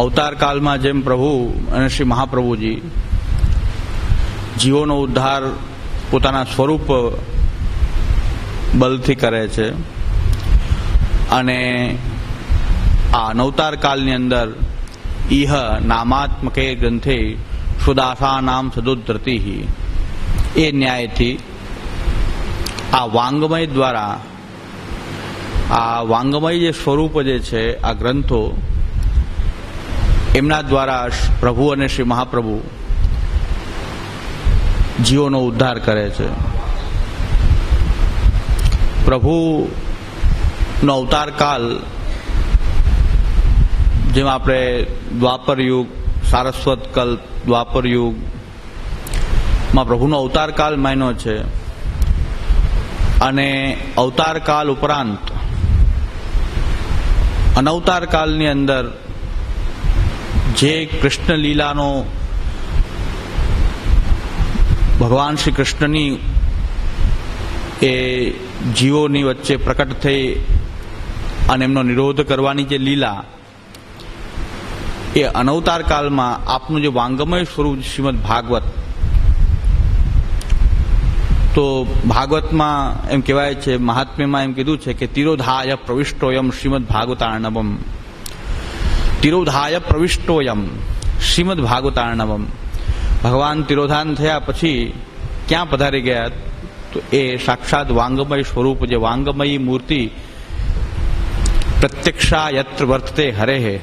અવતાર કાળમાં જેમ પ્રભુ અને શ્રી મહાપ્રભુજી જીવોનો ઉદ્ધાર પોતાના સ્વરૂપ બલથી કરે છે, અને આ નવતાર કાળની અંદર ઇહ નામાત્મકે ગ્રંથે સુદાસા નામ સદોદ્ધતિ, એ ન્યાયથી આ વાંગમય દ્વારા, આ વાંગમય જે સ્વરૂપ જે છે આ ગ્રંથો, એમના દ્વારા પ્રભુ અને શ્રી મહાપ્રભુ જીવોનો ઉદ્ધાર કરે છે. પ્રભુનો અવતાર કાળ, જેમ આપણે દ્વાપર યુગ, સારસ્વત કલ્પ, દ્વાપર યુગમાં પ્રભુનો અવતાર કાળ માન્યો છે, અને અવતાર કાળ ઉપરાંત અનવતાર કાળની અંદર જે કૃષ્ણ લીલાનો ભગવાન શ્રી કૃષ્ણની એ જીવોની વચ્ચે પ્રકટ થઈ અને એમનો નિરોધ કરવાની જે લીલા, એ અનવતાર કાળમાં આપનું જે વાંગમય સ્વરૂપ શ્રીમદ ભાગવત, તો ભાગવતમાં એમ કહેવાય છે, મહાત્મ્યમાં એમ કીધું છે કે તિરોધાય પ્રવિષ્ટોયમ શ્રીમદ ભાગવતાર્ણવમ, તિરોધાય પ્રવિષ્ટોયમ શ્રીમદ ભાગવતાર્ણવમ. ભગવાન તિરોધાન થયા પછી ક્યાં પધારી ગયા? તો એ સાક્ષાત વાંગમય સ્વરૂપ, જે વાંગમયી મૂર્તિ પ્રત્યક્ષા યત્ર વર્તતે હરેહે,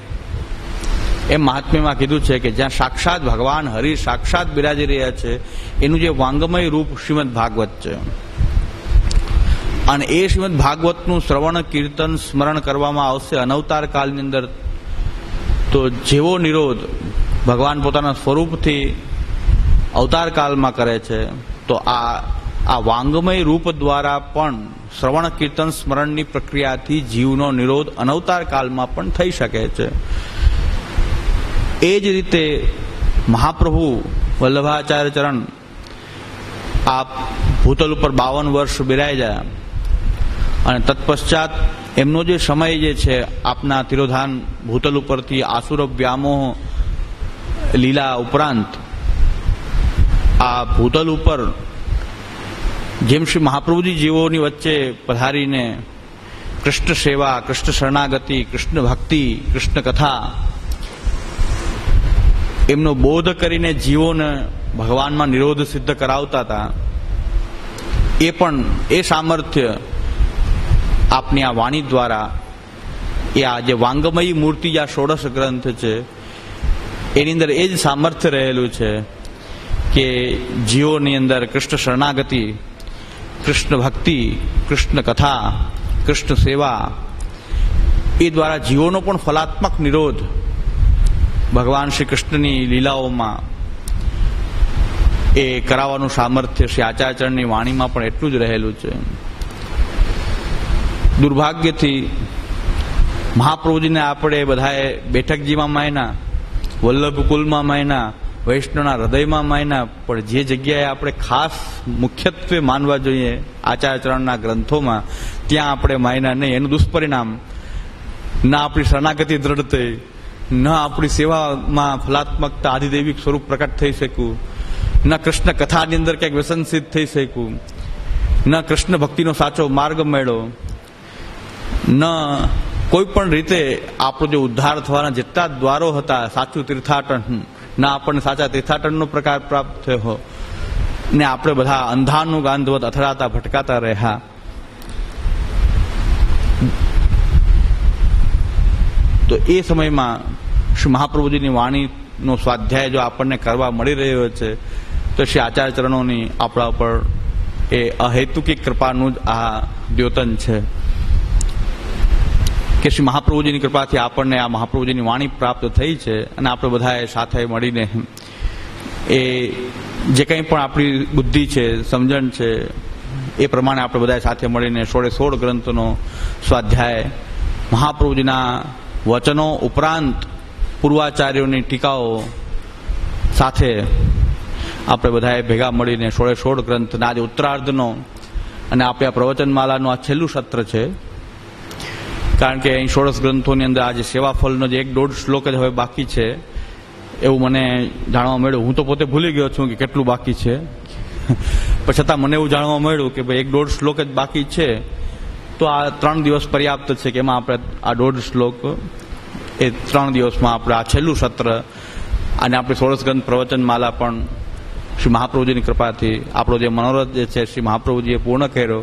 એમ મહાત્મ્યમાં કીધું છે કે જ્યાં સાક્ષાત ભગવાન હરિ સાક્ષાત બિરાજી રહ્યા છે, એનું જે વાંગમય રૂપ શ્રીમદ ભાગવત છે. અને એ શ્રીમદ ભાગવતનું શ્રવણ, કીર્તન, સ્મરણ કરવામાં આવશે અનવતાર કાળની અંદર. તો જેવો નિરોધ ભગવાન પોતાના સ્વરૂપથી અવતાર કાળમાં કરે છે, તો આ વાંગમય રૂપ દ્વારા પણ શ્રવણ, કીર્તન, સ્મરણની પ્રક્રિયાથી જીવનો નિરોધ અનવતાર કાળમાં પણ થઈ શકે છે. એ જ રીતે મહાપ્રભુ વલ્લભાચાર્ય ચરણ આ ભૂતલ ઉપર 52 વર્ષ બિરાજ્યા, અને તત્પશ્ચાત એમનો જે સમય જે છે આપના તિરોધાન ભૂતલ ઉપરથી આસુર વ્યામોહ લીલા ઉપરાંત આ ભૂતલ ઉપર જેમ શ્રી મહાપ્રભુજી જીવોની વચ્ચે પધારીને કૃષ્ણ સેવા, કૃષ્ણ શરણાગતિ, કૃષ્ણ ભક્તિ, કૃષ્ણ કથા એમનો બોધ કરીને જીવોને ભગવાનમાં નિરોધ સિદ્ધ કરાવતા હતા, એ પણ એ સામર્થ્ય આપની આ વાણી દ્વારા, એ આ જે વાંગમયી મૂર્તિ, જે આ ષોડશ ગ્રંથ છે, એની અંદર એ જ સામર્થ્ય રહેલું છે કે જીવોની અંદર કૃષ્ણ શરણાગતિ, કૃષ્ણ ભક્તિ, કૃષ્ણ કથા, કૃષ્ણ સેવા, એ દ્વારા જીવોનો પણ ફલાત્મક નિરોધ ભગવાન શ્રી કૃષ્ણની લીલાઓમાં એ કરાવવાનું સામર્થ્ય શ્રી આચાર્યચરણની વાણીમાં પણ એટલું જ રહેલું છે. દુર્ભાગ્યથી મહાપ્રભુજીને આપણે બધાએ બેઠકજીમાં માયના, વલ્લભકુલમાં માયના, વૈષ્ણવના હૃદયમાં માયના, પણ જે જગ્યાએ આપણે ખાસ મુખ્યત્વે માનવા જોઈએ આચાર્યચરણના ગ્રંથોમાં, ત્યાં આપણે માયના નહીં. એનું દુષ્પરિણામ ના આપણી શરણાગતિ દ્રઢ થઈ, ન આપણી સેવામાં ફલાત્મકતા, આધિદૈવિક સ્વરૂપ પ્રકટ થઈ શકવું, ન કૃષ્ણ કથાની અંદર ક્યાંક વ્યસનસિદ્ધ થઈ શકવું, ન કૃષ્ણ ભક્તિનો સાચો માર્ગ મળ્યો, ન કોઈ પણ રીતે આપણો જે ઉદ્ધાર થવાના જેટલા દ્વારો હતા, સાચું તીર્થાટન, ના આપણને સાચા તીર્થાટનનો પ્રકાર પ્રાપ્ત થયો, ને આપણે બધા અંધાનું ગાંધવત અથડાતા ભટકાતા રહ્યા. તો એ સમયમાં શ્રી મહાપ્રભુજીની વાણીનો સ્વાધ્યાય જો આપણને કરવા મળી રહ્યો છે, તો શ્રી આચાર્યચરણોની આપણા ઉપર એ અહેતુકી કૃપાનું જ આ દ્યોતન છે કે શ્રી મહાપ્રભુજીની કૃપાથી આપણને આ મહાપ્રભુજીની વાણી પ્રાપ્ત થઈ છે, અને આપણે બધાએ સાથે મળીને એ જે કંઈ પણ આપણી બુદ્ધિ છે, સમજણ છે, એ પ્રમાણે આપણે બધાએ સાથે મળીને 16 ગ્રંથોનો સ્વાધ્યાય મહાપ્રભુજીના વચનો ઉપરાંત પૂર્વાચાર્યોની ટીકાઓ સાથે આપણે બધાએ ભેગા મળીને 16 ગ્રંથના આજે ઉત્તરાર્ધનો અને આપણે આ પ્રવચનમાલાનું આ છેલ્લું સત્ર છે, કારણ કે અહીં 16 ગ્રંથોની અંદર આજે સેવાફળનો જે 1-1.5 શ્લોક જ હવે બાકી છે એવું મને જાણવા મળ્યું. હું તો પોતે ભૂલી ગયો છું કે કેટલું બાકી છે, પણ છતાં મને એવું જાણવા મળ્યું કે ભાઈ 1-1.5 શ્લોક જ બાકી છે. તો આ 3 દિવસ પર્યાપ્ત છે કે એમાં આપણે આ 1.5 શ્લોક એ 3 દિવસમાં આપણે આ છેલ્લું સત્ર અને આપણી 16 ગ્રંથ પ્રવચન માલા પણ શ્રી મહાપ્રભુજીની કૃપાથી આપણો જે મનોરથ જે છે શ્રી મહાપ્રભુજીએ પૂર્ણ કર્યો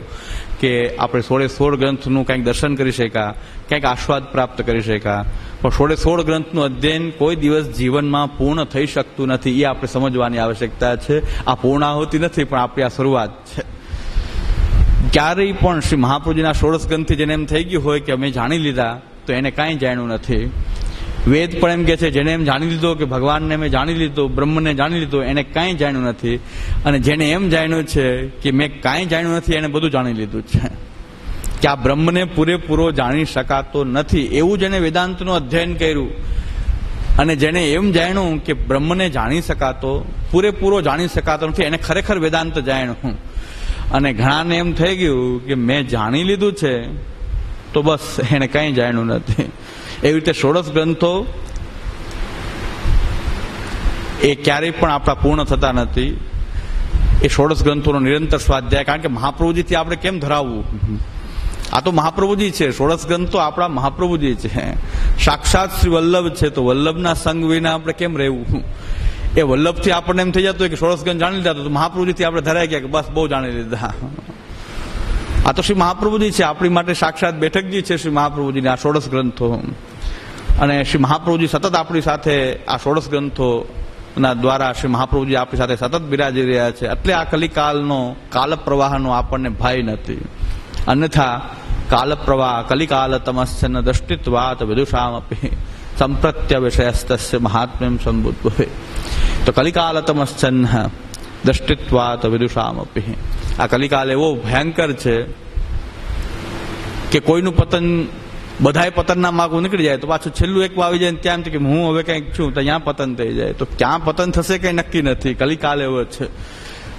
કે આપણે 16 ગ્રંથનું કંઈક દર્શન કરી શક્યા, કંઈક આસ્વાદ પ્રાપ્ત કરી શક્યા. પણ 16 ગ્રંથનું અધ્યયન કોઈ દિવસ જીવનમાં પૂર્ણ થઈ શકતું નથી, એ આપણે સમજવાની આવશ્યકતા છે. આ પૂર્ણાહુતિ નથી, પણ આપણી આ શરૂઆત છે. ક્યારેય પણ શ્રી મહાપ્રભુજીના 16 ગ્રંથથી જેને એમ થઈ ગયું હોય કે અમે જાણી લીધા, તો એને કાંઈ જાણ્યું નથી. વેદ પણ એમ કે છે જેને એમ જાણી લીધો કે ભગવાનને મેં જાણી લીધો, બ્રહ્મને જાણી લીધો, એને કાંઈ જાણ્યું નથી. અને જેને એમ જાણ્યું છે કે મેં કાંઈ જાણ્યું નથી, એને બધું જાણી લીધું છે. કે આ બ્રહ્મને પૂરેપૂરો જાણી શકાતો નથી, એવું જેને વેદાંતનું અધ્યયન કર્યું અને જેને એમ જાણ્યું કે બ્રહ્મને જાણી શકાતો, પૂરેપૂરો જાણી શકાતો નથી, એને ખરેખર વેદાંત જાણ્યું. અને ઘણાને એમ થઈ ગયું કે મેં જાણી લીધું છે તો બસ એને કંઈ જાણ્યું નથી. એવી રીતે 16 ગ્રંથો એ ક્યારેય પણ આપણા પૂર્ણ થતા નથી. એ 16 ગ્રંથોનો નિરંતર સ્વાધ્યાય, કારણ કે મહાપ્રભુજીથી આપણે કેમ ધરાવવું? આ તો મહાપ્રભુજી છે. 16 ગ્રંથો આપણા મહાપ્રભુજી છે, સાક્ષાત શ્રી વલ્લભ છે. તો વલ્લભના સંગ વિના આપણે કેમ રહેવું? એ વલ્લભથી આપણને એમ થઈ જતું કે 16 ગ્રંથ જાણી લીધા, તો મહાપ્રભુજીથી આપણે ધરાઈ ગયા કે બસ બહુ જાણી લીધા. આ તો શ્રી મહાપ્રભુજી છે, આપણી માટે સાક્ષાત બેઠકજી છે શ્રી મહાપ્રભુજીને આ 16 ગ્રંથો. અને શ્રી મહાપ્રભુજી સતત આપણી સાથે આ 16 ગ્રંથોના દ્વારા શ્રી મહાપ્રભુજી આપણી સાથે સતત બિરાજી રહ્યા છે. એટલે આ કલિકાલનો કાલ પ્રવાહનો આપણને ભય નથી. અન્યથા કાલ પ્રવાહ કલિકાલ તમસ્યન દૃષ્ટિત્વાત વિદુષામપી સંપ્રત્ય વિષયસ્તસ્ય મહાત્મ્યમ સંબુદ્ધવે. તો કલિકાલ તમસ્યન દૃષ્ટિત્વાત વિદુષામપી. આ કલિકાલ એવો ભયંકર છે કે કોઈનું પતન, બધાય પતનના માર્ગો નીકળી જાય તો પાછું છેલ્લું એક આવી જાય ત્યાં કે હું હવે કંઈક છું તો ત્યાં પતન થઈ જાય. તો ક્યાં પતન થશે કંઈ નક્કી નથી. કલિકાલ એવો છે.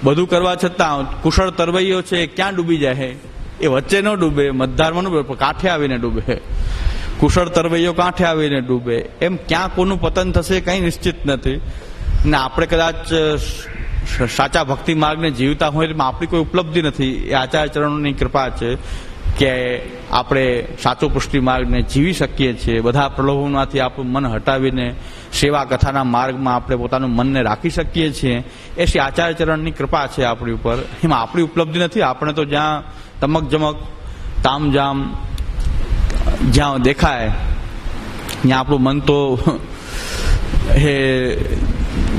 બધું કરવા છતાં કુશળ તરવૈયો છે એ ક્યાં ડૂબી જાય? એ વચ્ચે ન ડૂબે, મતધારમાં ન ડૂબે, કાંઠે આવીને ડૂબે. કુશળ તરવૈયો કાંઠે આવીને ડૂબે. એમ ક્યાં કોનું પતન થશે કંઈ નિશ્ચિત નથી. ને આપણે કદાચ સાચા ભક્તિ માર્ગને જીવતા હોય એમાં આપણી કોઈ ઉપલબ્ધિ નથી. એ આચાર્ય ચરણોની કૃપા છે કે આપણે સાચો પુષ્ટિ માર્ગને જીવી શકીએ છીએ. બધા પ્રલોભનમાંથી આપણું મન હટાવીને સેવા કથાના માર્ગમાં આપણે પોતાનું મનને રાખી શકીએ છીએ. એ શ્રી આચાર્ય ચરણની કૃપા છે આપણી ઉપર. એમાં આપણી ઉપલબ્ધિ નથી. આપણે તો જ્યાં તમક જમક તામજામ જ્યાં દેખાય ત્યાં આપણું મન તો એ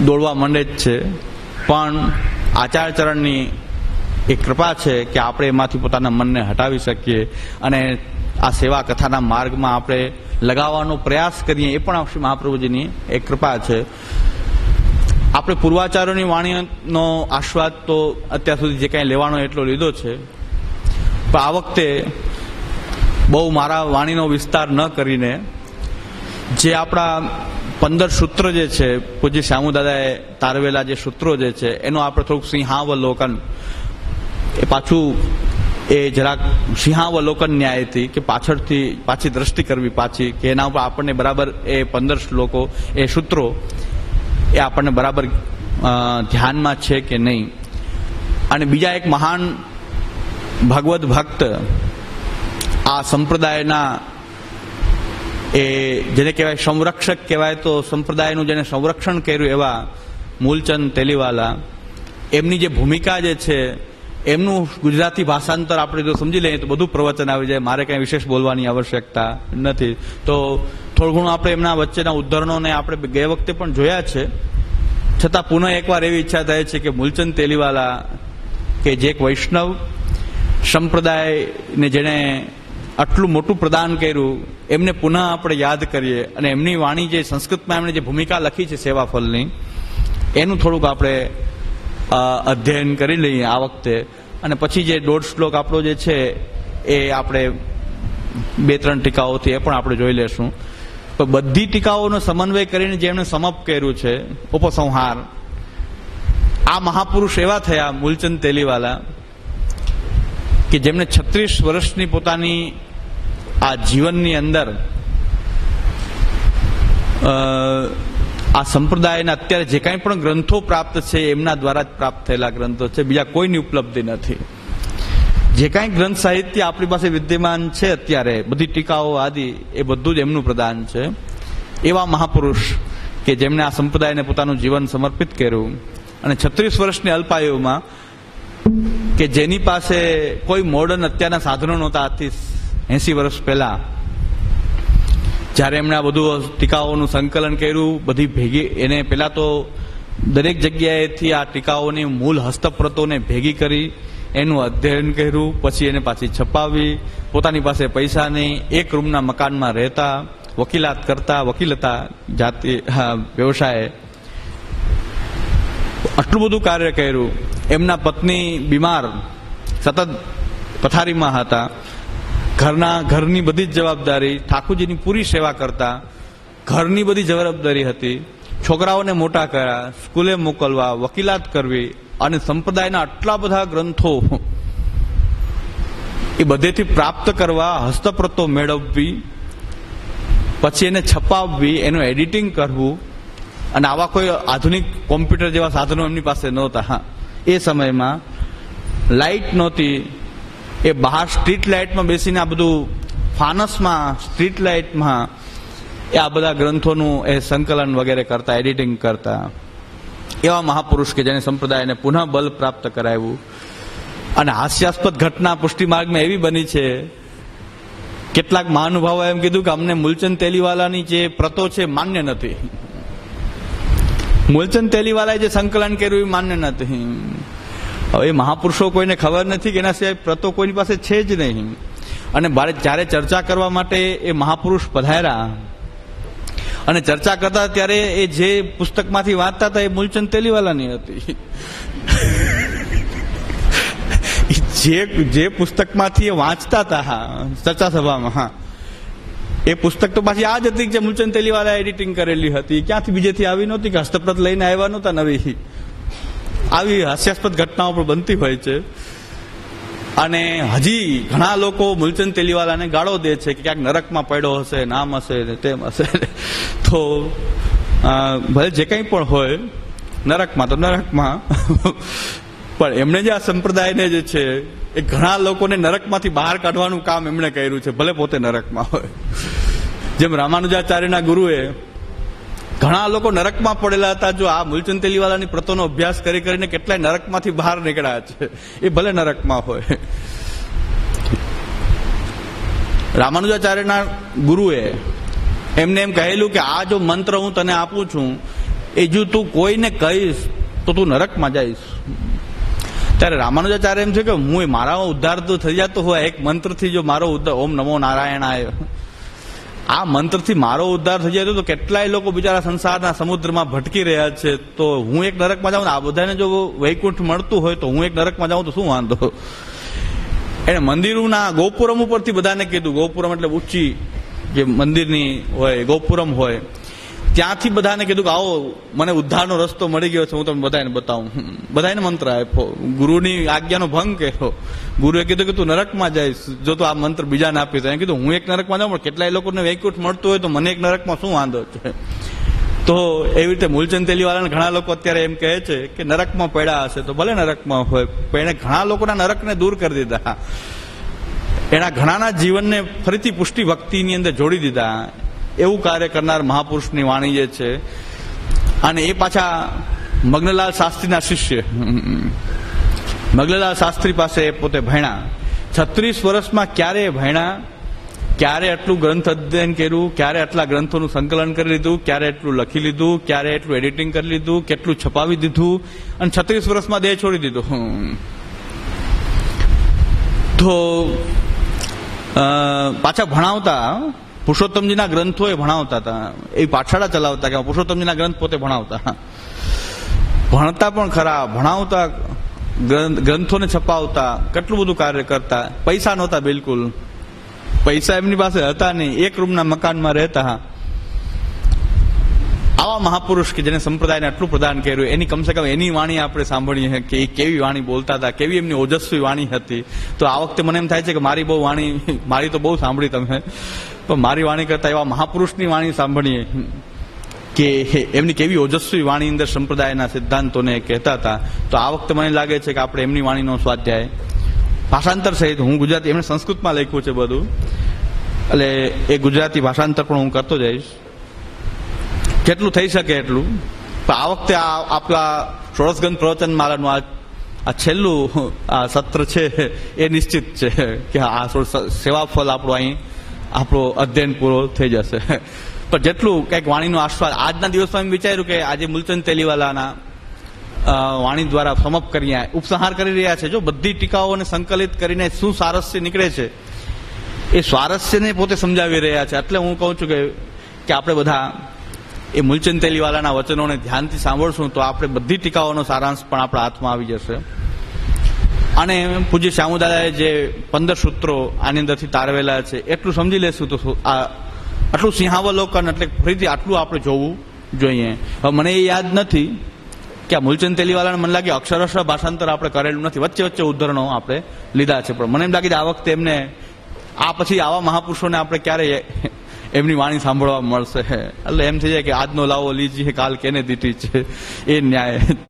દોડવા માંડે જ છે. પણ આચાર્ય ચરણની એક કૃપા છે કે આપણે એમાંથી પોતાના મનને હટાવી શકીએ અને આ સેવા કથાના માર્ગમાં આપણે લગાવવાનો પ્રયાસ કરીએ. એ પણ શ્રી મહાપ્રભુજીની એક કૃપા છે. આપણે પૂર્વાચાર્યોની વાણીનો આસ્વાદ તો અત્યાર સુધી જે કાંઈ લેવાનો એટલો લીધો છે, પણ આ વખતે બહુ મારા વાણીનો વિસ્તાર ન કરીને જે આપણા 15 સૂત્ર જે છે, પૂજ્ય શ્યામુદાદાએ તારવેલા જે સૂત્રો જે છે એનું આપણે થોડુંક સિંહાવલોકન, એ પાછું એ જરાક સિંહાવલોકન ન્યાયથી કે પાછી દ્રષ્ટિ કરવી પાછી કે એના ઉપર આપણને બરાબર એ 15 શ્લોકો એ સૂત્રો એ આપણને બરાબર ધ્યાનમાં છે કે નહીં. અને બીજા એક મહાન ભગવદ ભક્ત આ સંપ્રદાયના એ જેને કહેવાય સંરક્ષક કહેવાય, તો સંપ્રદાયનું જેને સંરક્ષણ કર્યું એવા મૂલચંદ તેલીવાલા, એમની જે ભૂમિકા જે છે એમનું ગુજરાતી ભાષાંતર આપણે જો સમજી લઈએ તો બધું પ્રવચન આવી જાય. મારે કંઈ વિશેષ બોલવાની આવશ્યકતા નથી. તો થોડું ઘણું આપણે એમના વચ્ચેના ઉદ્ધરણોને આપણે ગયે વખતે પણ જોયા છે, છતાં પુનઃ એકવાર એવી ઈચ્છા થાય છે કે મૂલચંદ તેલીવાલા કે જે એક વૈષ્ણવ સંપ્રદાયને જેણે આટલું મોટું પ્રદાન કર્યું એમને પુનઃ આપણે યાદ કરીએ અને એમની વાણી જે સંસ્કૃતમાં એમણે જે ભૂમિકા લખી છે સેવાફલની, એનું થોડુંક આપણે અધ્યયન કરી લઈએ આ વખતે. અને પછી જે 1.5 શ્લોક આપણો જે છે એ આપણે 2-3 ટીકાઓથી એ પણ આપણે જોઈ લેશું. પણ બધી ટીકાઓનો સમન્વય કરીને જે એમણે સમપ કર્યું છે ઉપસંહાર, આ મહાપુરુષ એવા થયા મૂલચંદ તેલીવાલા કે જેમણે 36 વર્ષની પોતાની આ જીવનની અંદર આ સંપ્રદાયના અત્યારે જે કાંઈ પણ ગ્રંથો પ્રાપ્ત છે એમના દ્વારા જ પ્રાપ્ત થયેલા ગ્રંથો છે, બીજા કોઈની ઉપલબ્ધિ નથી. જે કાંઈ ગ્રંથ સાહિત્ય આપણી પાસે વિદ્યમાન છે અત્યારે, બધી ટીકાઓ આદિ, એ બધું જ એમનું પ્રદાન છે. એવા મહાપુરુષ કે જેમણે આ સંપ્રદાયને પોતાનું જીવન સમર્પિત કર્યું અને 36 વર્ષની અલ્પાયુમાં, કે જેની પાસે કોઈ મોડર્ન અત્યારના સાધનો નહોતા, આજથી 80 વર્ષ પહેલા, જ્યારે એમણે આ બધું ટીકાઓનું સંકલન કર્યું, બધી ભેગી, એને પહેલા તો દરેક જગ્યાએથી આ ટીકાઓની મૂળ હસ્તપ્રતોને ભેગી કરી એનું અધ્યયન કર્યું, પછી એને પાછી છપાવી, પોતાની પાસે પૈસા નહીં, એક રૂમના મકાનમાં રહેતા, વકીલાત કરતા, વકીલ હતા જાતિ વ્યવસાય, આટલું બધું કાર્ય કર્યું. એમના પત્ની બીમાર, સતત પથારીમાં હતા, ઘરની બધી જ જવાબદારી, ઠાકોરજીની પૂરી સેવા કરતા, ઘરની બધી જવાબદારી હતી, છોકરાઓને મોટા કર્યા, સ્કૂલે મોકલવા, વકીલાત કરવી, અને સંપ્રદાયના આટલા બધા ગ્રંથો એ બધેથી પ્રાપ્ત કરવા, હસ્તપ્રતો મેળવવી, પછી એને છપાવવી, એનું એડિટિંગ કરવું. અને આવા કોઈ આધુનિક કોમ્પ્યુટર જેવા સાધનો એમની પાસે નહોતા. હા, એ સમયમાં લાઇટ નહોતી, એ બહાર સ્ટ્રીટ લાઇટમાં બેસીને આ બધું ફાનસમાં, સ્ટ્રીટ લાઇટમાં એ આ બધા ગ્રંથોનું એ સંકલન વગેરે કરતા, એડિટિંગ કરતા. એવા મહાપુરુષ કે જેને સંપ્રદાયને પુનઃ બલ પ્રાપ્ત કરાવ્યું. અને હાસ્યાસ્પદ ઘટના પુષ્ટિ માર્ગમાં એવી બની છે, કેટલાક મહાનુભાવો એમ કીધું કે અમને મૂલચંદ તેલીવાલાની જે પ્રતો છે માન્ય નથી. મૂલચંદ તેલીવાલાએ જે સંકલન કર્યું એ માન્ય નથી. હવે એ મહાપુરુષો કોઈને ખબર નથી કે એના સિવાય પ્રતો કોઈની પાસે છે જ નહીં. અને જ્યારે ચર્ચા કરવા માટે એ મહાપુરુષ પધાર્યા અને ચર્ચા કરતા, ત્યારે એ જે પુસ્તકમાંથી વાંચતા હતા એ મૂલચંદ તેલીવાલાની હતી. જે પુસ્તકમાંથી એ વાંચતા હતા ચર્ચા સભામાં, હા, એ પુસ્તક તો પાછી આ જ હતી જે મૂલચંદ તેલીવાલાએ એડિટિંગ કરેલી હતી. ક્યાંથી બીજેથી આવી નહોતી, કે હસ્તપ્રત લઈને આવ્યા નહોતા નવી. આવી હાસ્યાસ્પદ ઘટનાઓ પણ બનતી હોય છે. અને હજી ઘણા લોકો મૂલચંદ તેલીવાલાને ગાળો દે છે કે ક્યાંક નરકમાં પડ્યો હશે, નામ હશે ને તેમ હશે. તો ભલે જે કંઈ પણ હોય, નરકમાં તો નરકમાં, પણ એમણે જે આ સંપ્રદાયને જે છે એ ઘણા લોકોને નરકમાંથી બહાર કાઢવાનું કામ એમણે કર્યું છે, ભલે પોતે નરકમાં હોય. જેમ રામાનુજાચાર્યના ગુરુએ ઘણા લોકો નરકમાં પડેલા હતા, જો આ મૂલચંદ તેલીવાલાની પ્રતોનો અભ્યાસ કરી કરીને કેટલાય નરકમાંથી બહાર નીકળ્યા છે, એ ભલે નરકમાં હોય. રામાનુજાચાર્યના ગુરુએ એમને એમ કહેલું કે આ જો મંત્ર હું તને આપું છું, એ જો તું કોઈને કહીશ તો તું નરકમાં જઈશ. ત્યારે રામાનુજાચાર્ય એમ છે કે હું મારા ઉદ્ધાર તો થઈ જતો હોય એક મંત્રથી, જો મારો ઉદ્ધાર, ઓમ નમો નારાયણાય, આ મંત્રથી મારો ઉદ્ધાર થઈ જાય તો કેટલાય લોકો બિચારા સંસારના સમુદ્રમાં ભટકી રહ્યા છે. તો હું એક નરકમાં જાઉં, આ બધાને જો વૈકુંઠ મળતું હોય તો હું એક નરકમાં જાઉં તો શું વાંધો. એને મંદિરોના ગોપુરમ ઉપરથી બધાને કીધું, ગોપુરમ એટલે ઊંચી જે મંદિરની હોય, ગોપુરમ હોય, ત્યાંથી બધાને કીધું કે આવો, મને ઉદ્ધારનો રસ્તો મળી ગયો છે, હું તમને બધાને બતાવું. બધાને મંત્ર આપ્યો, ગુરુની આજ્ઞાનો ભંગ કર્યો. ગુરુએ કીધું કે તું નરકમાં જઈશ જો તું આ મંત્ર બીજાને આપીશ. એને કીધું હું એક નરકમાં જાઉં, પણ કેટલાય લોકોને વૈકુંઠ મળતું હોય તો મને એક નરકમાં શું વાંધો છે. તો એવી રીતે મૂલચંદ તેલીવાલાને ઘણા લોકો અત્યારે એમ કહે છે કે નરકમાં પડ્યા હશે, તો ભલે નરકમાં હોય, પણ એને ઘણા લોકોના નરકને દૂર કરી દીધા, એના ઘણાના જીવનને ફરીથી પુષ્ટિ ભક્તિની અંદર જોડી દીધા. એવું કાર્ય કરનાર મહાપુરુષની વાણી જે છે. અને એ પાછા મગ્નલાલ શાસ્ત્રીના શિષ્ય. મગ્નલાલ શાસ્ત્રી પાસે પોતે ભણ્યા. 36 વર્ષમાં ક્યારે ભણ્યા, ક્યારે આટલું ગ્રંથ અધ્યયન કર્યું, ક્યારે આટલા ગ્રંથોનું સંકલન કરી લીધું, ક્યારે એટલું લખી લીધું, ક્યારે એટલું એડિટિંગ કરી લીધું, કેટલું છપાવી દીધું, અને 36 વર્ષમાં દેહ છોડી દીધો. તો પાછા ભણાવતા, પુરુષોત્તમજીના ગ્રંથો એ ભણાવતા હતા, એ પાઠશાળા ચલાવતા, કે પુરુષોત્તમજીના ગ્રંથ પોતે ભણાવતા. ભણતા પણ ખરા, ભણાવતા, ગ્રંથોને છપાવતા, કેટલું બધું કાર્ય કરતા. પૈસા નહોતા બિલકુલ, પૈસા એમની પાસે હતા નહીં, એક રૂમના મકાનમાં રહેતા. આવા મહાપુરુષ કે જેને સંપ્રદાયને આટલું પ્રદાન કર્યું, એની કમસે કમ એની વાણી આપણે સાંભળીએ કે એ કેવી વાણી બોલતા હતા, કેવી એમની ઓજસ્વી વાણી હતી. તો આ વખતે મને એમ થાય છે કે મારી તો બહુ સાંભળી તમે, પણ મારી વાણી કરતા એવા મહાપુરુષની વાણી સાંભળીએ કે એમની કેવી ઓજસ્વી વાણી અંદર સંપ્રદાયના સિદ્ધાંતોને કહેતા હતા. તો આ વખતે મને લાગે છે કે આપણે એમની વાણીનો સ્વાધ્યાય ભાષાંતર સહિત, હું ગુજરાતી, એમણે સંસ્કૃતમાં લખ્યું છે બધું, એટલે એ ગુજરાતી ભાષાંતર પણ હું કરતો જઈશ જેટલું થઈ શકે એટલું. પણ આ વખતે આપણા ષોડશગ્રંથ પ્રવચન માલાનું આ છેલ્લું આ સત્ર છે એ નિશ્ચિત છે કે આ સેવાફળ આપણો અધ્યયન પૂરો થઈ જશે. પણ જેટલું કંઈક વાણીનો આસ્વાદ આજના દિવસમાં એમ વિચાર્યું કે આજે મૂલચંદ તેલીવાલાના વાણી દ્વારા સમપ કરી ઉપસંહાર કરી રહ્યા છે. જો બધી ટીકાઓને સંકલિત કરીને શું સ્વારસ્ય નીકળે છે એ સ્વારસ્યને પોતે સમજાવી રહ્યા છે. એટલે હું કહું છું કે આપણે બધા એ મૂલચંદ તેલીવાલાના વચનોને ધ્યાનથી સાંભળશું તો આપણે બધી ટીકાઓનો સારાંશ પણ આપણા હાથમાં આવી જશે. અને પૂજ્ય શ્યામુદાદાએ જે 15 સૂત્રો આની અંદરથી તારવેલા છે એટલું સમજી લેશું તો આટલું સિંહાવલોકન એટલે ફરીથી આટલું આપણે જોવું જોઈએ. હવે મને એ યાદ નથી કે આ મૂલચંદ તેલીવાલાને મને લાગે અક્ષરશઃ ભાષાંતર આપણે કરેલું નથી, વચ્ચે વચ્ચે ઉદ્ધરણો આપણે લીધા છે. પણ મને એમ લાગે છે આ વખતે એમને આ પછી આવા મહાપુરુષોને આપણે ક્યારે એમની વાણી સાંભળવા મળશે. એટલે એમ થઈ જાય કે આજનો લાવો લીજીએ કાલ કેને દીધી છે એ ન્યાય.